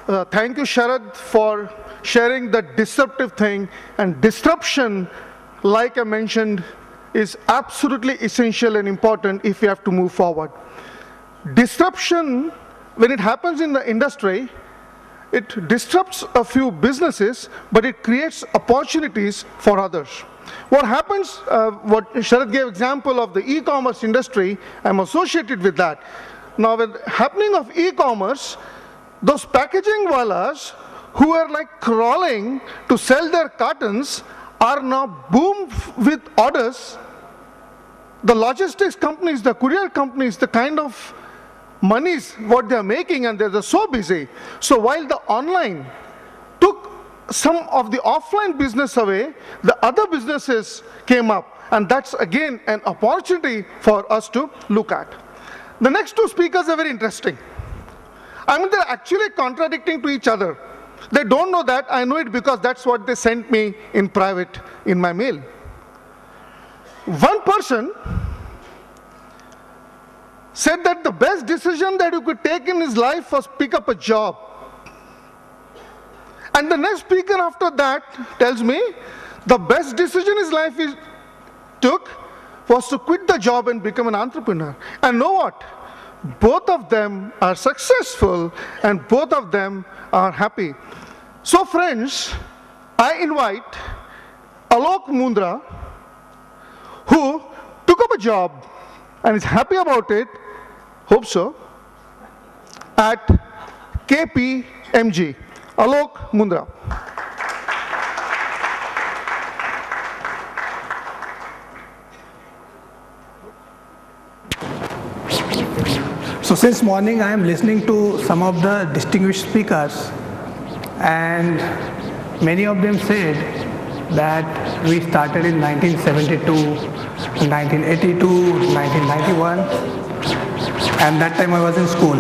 Thank you, Sharad, for sharing the disruptive thing. And disruption, like I mentioned, is absolutely essential and important if we have to move forward. Disruption, when it happens in the industry, it disrupts a few businesses, but it creates opportunities for others. What happens, what Sharad gave example of the e-commerce industry, I'm associated with that. Now, with happening of e-commerce, those packaging wallahs who are like crawling to sell their cartons are now boomed with orders. The logistics companies, the courier companies, the kind of monies what they're making, and they're so busy. So while the online took some of the offline business away, the other businesses came up, and that's again an opportunity for us to look at. The next two speakers are very interesting. I mean, they're actually contradicting to each other. They don't know that. I know it because that's what they sent me in private in my mail. One person said that the best decision that you could take in his life was pick up a job. And the next speaker after that tells me the best decision his life took was to quit the job and become an entrepreneur. And know what? Both of them are successful and both of them are happy. So friends, I invite Alok Mundra, who took up a job and is happy about it, hope so, at KPMG. Alok Mundra. So since morning I am listening to some of the distinguished speakers, and many of them said that we started in 1972, 1982, 1991, and that time I was in school.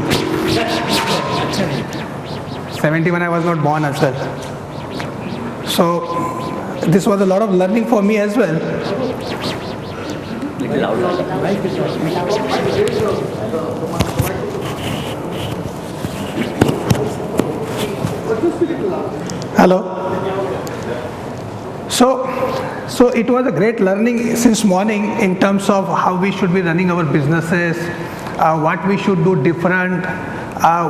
71 I was not born as well. So this was a lot of learning for me as well. Hello. So it was a great learning since morning in terms of how we should be running our businesses, what we should do different,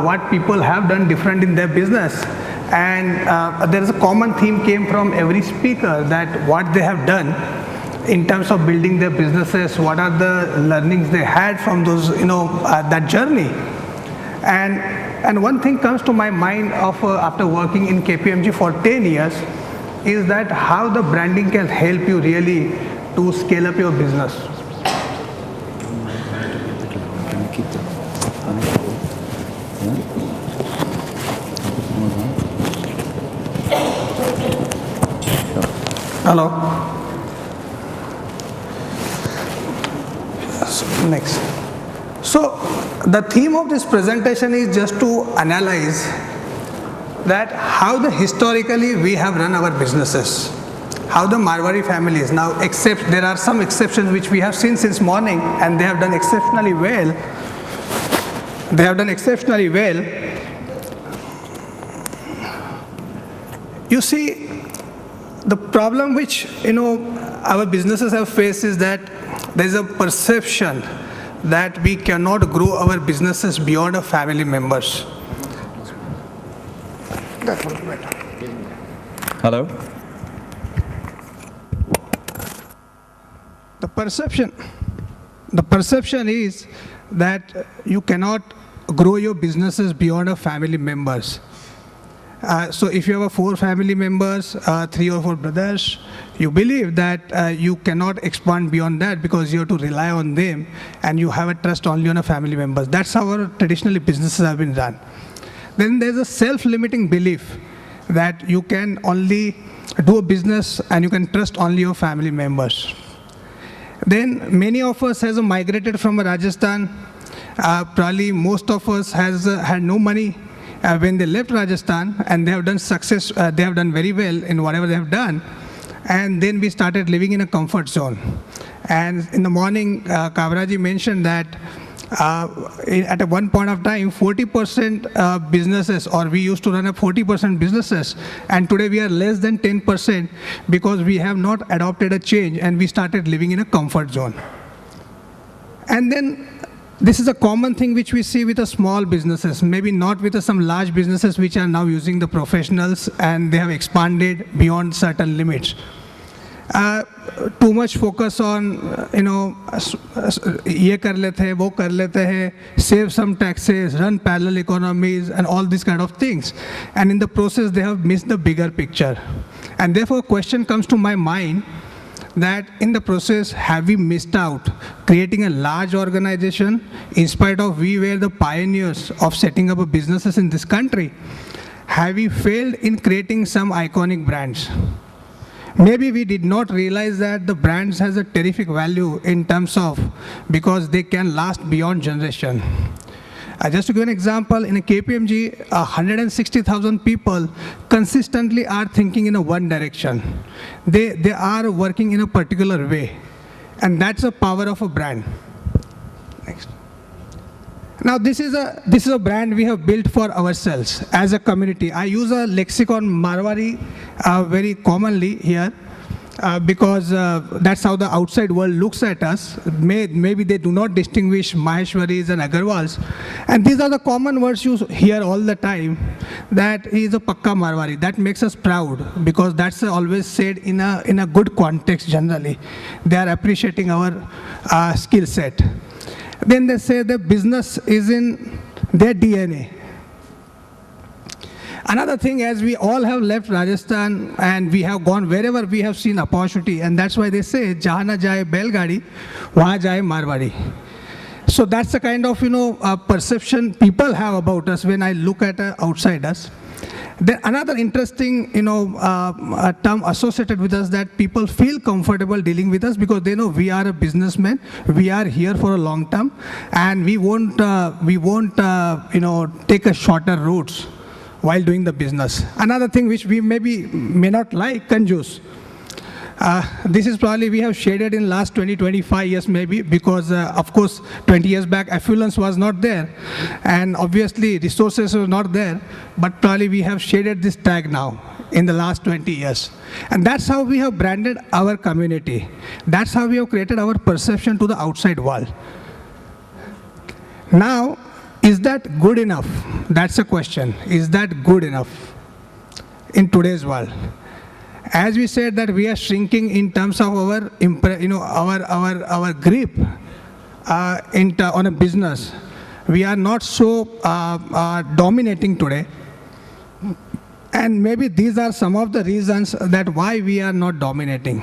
what people have done different in their business. And there is a common theme came from every speaker, that what they have done in terms of building their businesses, what are the learnings they had from those, that journey. And one thing comes to my mind of after working in KPMG for 10 years is that how the branding can help you really to scale up your business. Hello. So, next. So the theme of this presentation is just to analyze that how historically we have run our businesses, how the Marwari families, now except there are some exceptions which we have seen since morning, and they have done exceptionally well. They have done exceptionally well. You see, the problem which our businesses have faced is that there is a perception that we cannot grow our businesses beyond our family members. That would be better. Hello. The perception is that you cannot grow your businesses beyond our family members. So if you have 4 family members, 3 or 4 brothers, you believe that you cannot expand beyond that because you have to rely on them and you have a trust only on a family members. That's how our traditionally businesses have been run. Then there's a self-limiting belief that you can only do a business and you can trust only your family members. Then many of us has migrated from Rajasthan. Probably most of us has had no money when they left Rajasthan, and they have done success. They have done very well in whatever they have done. And then we started living in a comfort zone. And in the morning, Kavraji mentioned that At a one point of time, 40% businesses, or we used to run up 40% businesses, and today we are less than 10% because we have not adopted a change and we started living in a comfort zone. And then this is a common thing which we see with the small businesses, maybe not with some large businesses which are now using the professionals and they have expanded beyond certain limits. Too much focus on, ये कर लेते हैं, वो कर लेते हैं, save some taxes, run parallel economies, and all these kind of things. And in the process, they have missed the bigger picture. And therefore, a question comes to my mind that in the process, have we missed out creating a large organization in spite of we were the pioneers of setting up businesses in this country? Have we failed in creating some iconic brands? Maybe we did not realize that the brands has a terrific value in terms of, because they can last beyond generation. Just to give an example, in a KPMG, 160,000 people consistently are thinking in a one direction. They are working in a particular way. And that's the power of a brand. Next. Now, this is a brand we have built for ourselves as a community. I use a lexicon Marwari very commonly here. Because that's how the outside world looks at us. Maybe they do not distinguish Maheshwaris and Agarwals. And these are the common words you hear all the time, that he is a Pakka Marwari. That makes us proud, because that's always said in a good context generally. They are appreciating our skill set. Then they say the business is in their DNA. Another thing, as we all have left Rajasthan and we have gone wherever we have seen opportunity, and that's why they say, "Jahan na jaye Belgadi, wahan jaye Marwari." So that's the kind of perception people have about us when I look at outsiders. Then another interesting term associated with us, that people feel comfortable dealing with us because they know we are a businessman, we are here for a long term, and we won't take a shorter routes while doing the business. Another thing which we may not like, conjuice. This is probably we have shaded in last 20-25 years maybe, because of course 20 years back affluence was not there, and obviously resources were not there, but probably we have shaded this tag now in the last 20 years. And that's how we have branded our community. That's how we have created our perception to the outside world. Now, is that good enough? That's a question. Is that good enough in today's world? As we said that we are shrinking in terms of our grip on a business. We are not so dominating today. And maybe these are some of the reasons that why we are not dominating.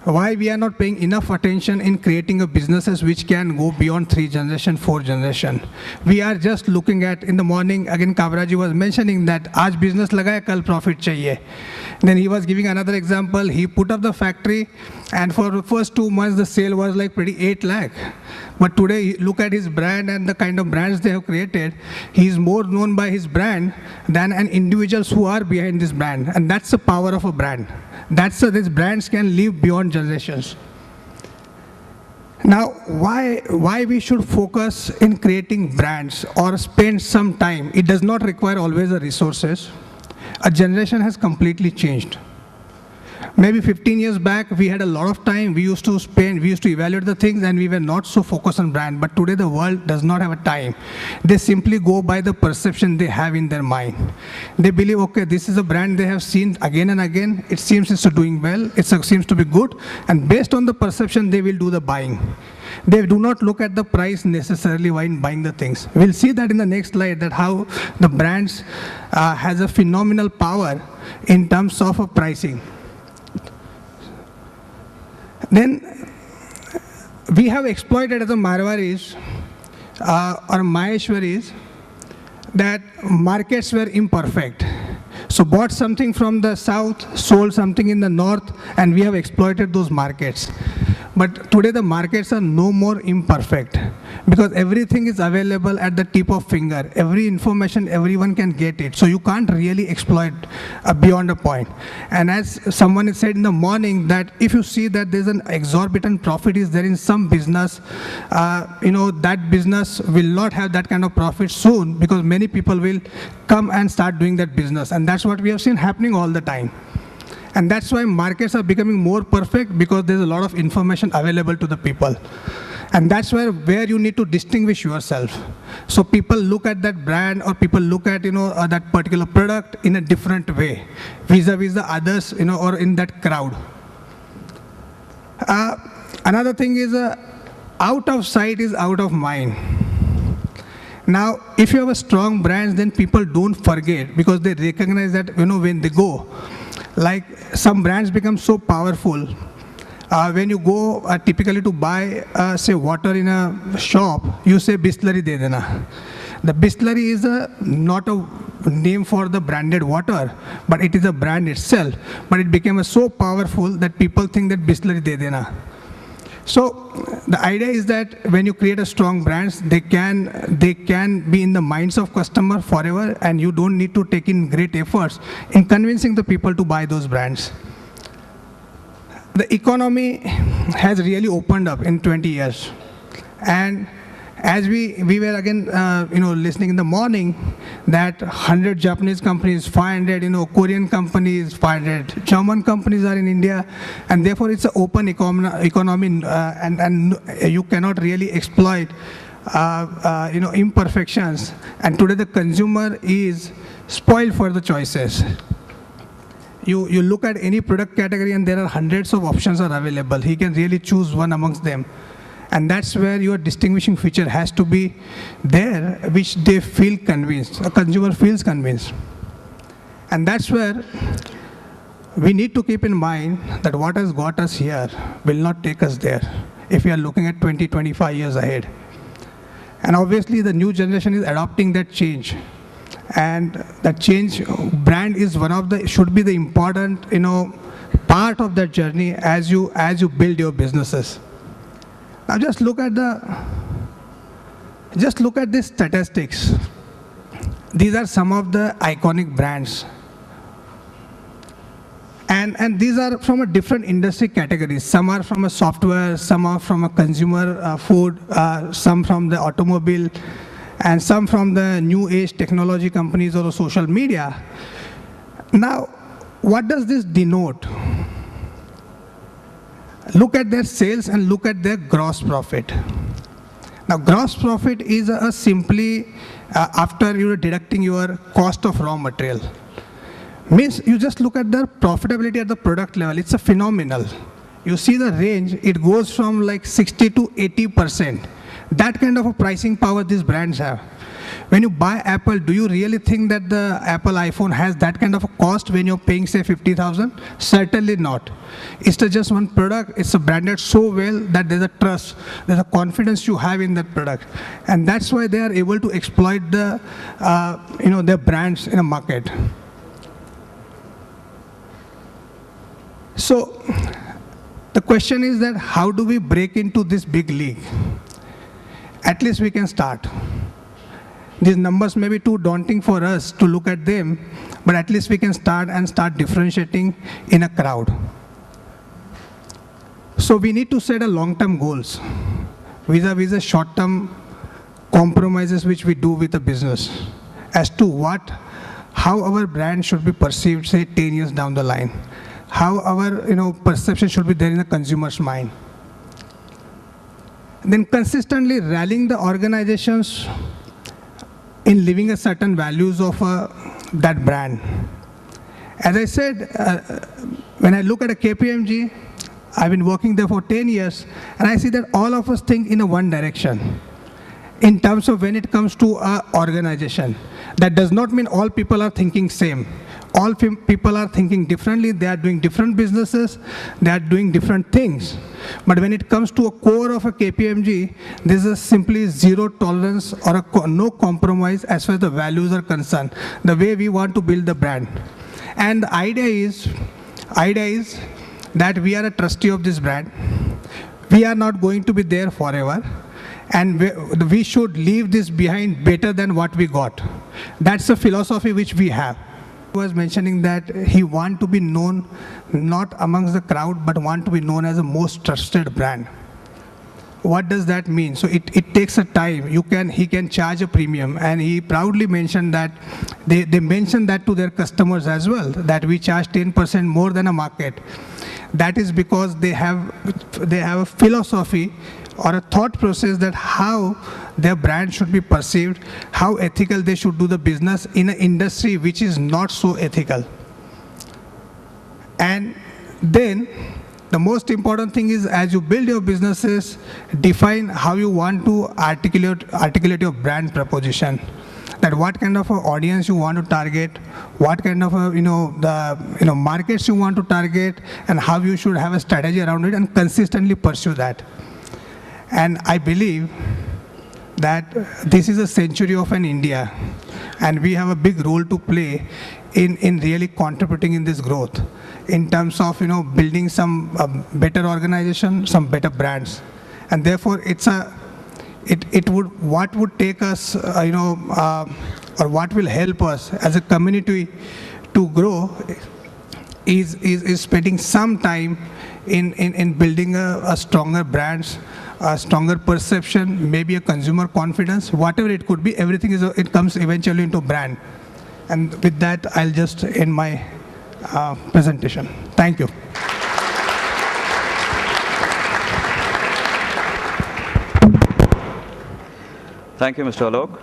Why we are not paying enough attention in creating a businesses which can go beyond 3 generation, 4 generation. We are just looking at, in the morning, again Kavraji was mentioning that aaj business lagaya, kal profit chahiye. Then he was giving another example. He put up the factory, and for the first 2 months the sale was like pretty 8 lakh. But today, look at his brand and the kind of brands they have created. He is more known by his brand than an individuals who are behind this brand. And that's the power of a brand. These brands can live beyond generations. Now, why we should focus in creating brands or spend some time? It does not require always the resources. A generation has completely changed. Maybe 15 years back, we had a lot of time. We used to evaluate the things, and we were not so focused on brand. But today, the world does not have a time. They simply go by the perception they have in their mind. They believe, okay, this is a brand they have seen again and again. It seems it's doing well. It seems to be good. And based on the perception, they will do the buying. They do not look at the price necessarily while buying the things. We'll see that in the next slide, that how the brands has a phenomenal power in terms of pricing. Then we have exploited as a Marwaris or Maheshwaris that markets were imperfect. So bought something from the south, sold something in the north, and we have exploited those markets. But today the markets are no more imperfect because everything is available at the tip of finger. Every information, everyone can get it. So you can't really exploit beyond a point. And as someone has said in the morning, that if you see that there's an exorbitant profit is there in some business, that business will not have that kind of profit soon because many people will come and start doing that business. And that's what we have seen happening all the time. And that's why markets are becoming more perfect because there's a lot of information available to the people. And that's where you need to distinguish yourself. So people look at that brand or people look at, that particular product in a different way, vis-a-vis the others, or in that crowd. Another thing is out of sight is out of mind. Now, if you have a strong brand, then people don't forget because they recognize that, when they go. Like some brands become so powerful. When you go typically to buy, say, water in a shop, you say, Bisleri de dena. The Bisleri is not a name for the branded water, but it is a brand itself. But it became so powerful that people think that Bisleri de dena. So the idea is that when you create a strong brands, they can be in the minds of customer forever, and you don't need to take in great efforts in convincing the people to buy those brands. The economy has really opened up in 20 years, and as we were again listening in the morning that 100 Japanese companies, 500 Korean companies, 500 German companies are in India, and therefore it's an open economy, and you cannot really exploit imperfections. And today the consumer is spoiled for the choices. You look at any product category and there are hundreds of options are available. He can really choose one amongst them. And that's where your distinguishing feature has to be there, which they feel convinced, a consumer feels convinced. And that's where we need to keep in mind that what has got us here will not take us there if we are looking at 20, 25 years ahead. And obviously the new generation is adopting that change. And that change, brand is should be the important, part of that journey as you build your businesses. Now just look at these statistics. These are some of the iconic brands. And these are from a different industry categories. Some are from a software, some are from a consumer food, some from the automobile, and some from the new age technology companies or social media. Now, what does this denote? Look at their sales and look at their gross profit. Now, gross profit is simply after you're deducting your cost of raw material. Means you just look at the profitability at the product level. It's a phenomenal. You see the range, it goes from like 60 to 80%. That kind of a pricing power these brands have. When you buy Apple, do you really think that the Apple iPhone has that kind of a cost when you're paying, say, 50,000? Certainly not. It's just one product. It's branded so well that there's a trust, there's a confidence you have in that product. And that's why they are able to exploit their brands in a market. So the question is that how do we break into this big league? At least we can start. These numbers may be too daunting for us to look at them, but at least we can start differentiating in a crowd. So we need to set a long-term goals vis-a-vis the short-term compromises which we do with the business as to how our brand should be perceived, say, 10 years down the line, how our perception should be there in the consumer's mind. Then consistently rallying the organizations in living a certain values of that brand. As I said, when I look at a KPMG, I've been working there for 10 years, and I see that all of us think in one direction in terms of when it comes to an organization. That does not mean all people are thinking same. All people are thinking differently. They are doing different businesses. They are doing different things. But when it comes to a core of a KPMG, this is simply zero tolerance or no compromise as far as the values are concerned, the way we want to build the brand. And the idea is that we are a trustee of this brand. we are not going to be there forever, and we should leave this behind better than what we got. That's the philosophy which we have. He was mentioning that he want to be known not amongst the crowd, but want to be known as the most trusted brand. What does that mean? So it takes a time. He can charge a premium, and he proudly mentioned that they mention that to their customers as well, that we charge 10% more than a market. That is because they have a philosophy or a thought process that how their brand should be perceived, how ethical they should do the business in an industry which is not so ethical. And then the most important thing is, as you build your businesses, define how you want to articulate your brand proposition. That what kind of an audience you want to target, what kind of markets you want to target, and how you should have a strategy around it and consistently pursue that. And I believe that this is a century of an India, and we have a big role to play in really contributing in this growth, in terms of building some better organization, some better brands. And therefore what would take us or what will help us as a community to grow is spending some time in building a stronger brands, a stronger perception, maybe a consumer confidence, whatever it could be. Everything it comes eventually into brand. And with that, I'll just end my presentation. Thank you. Thank you, Mr. Alok.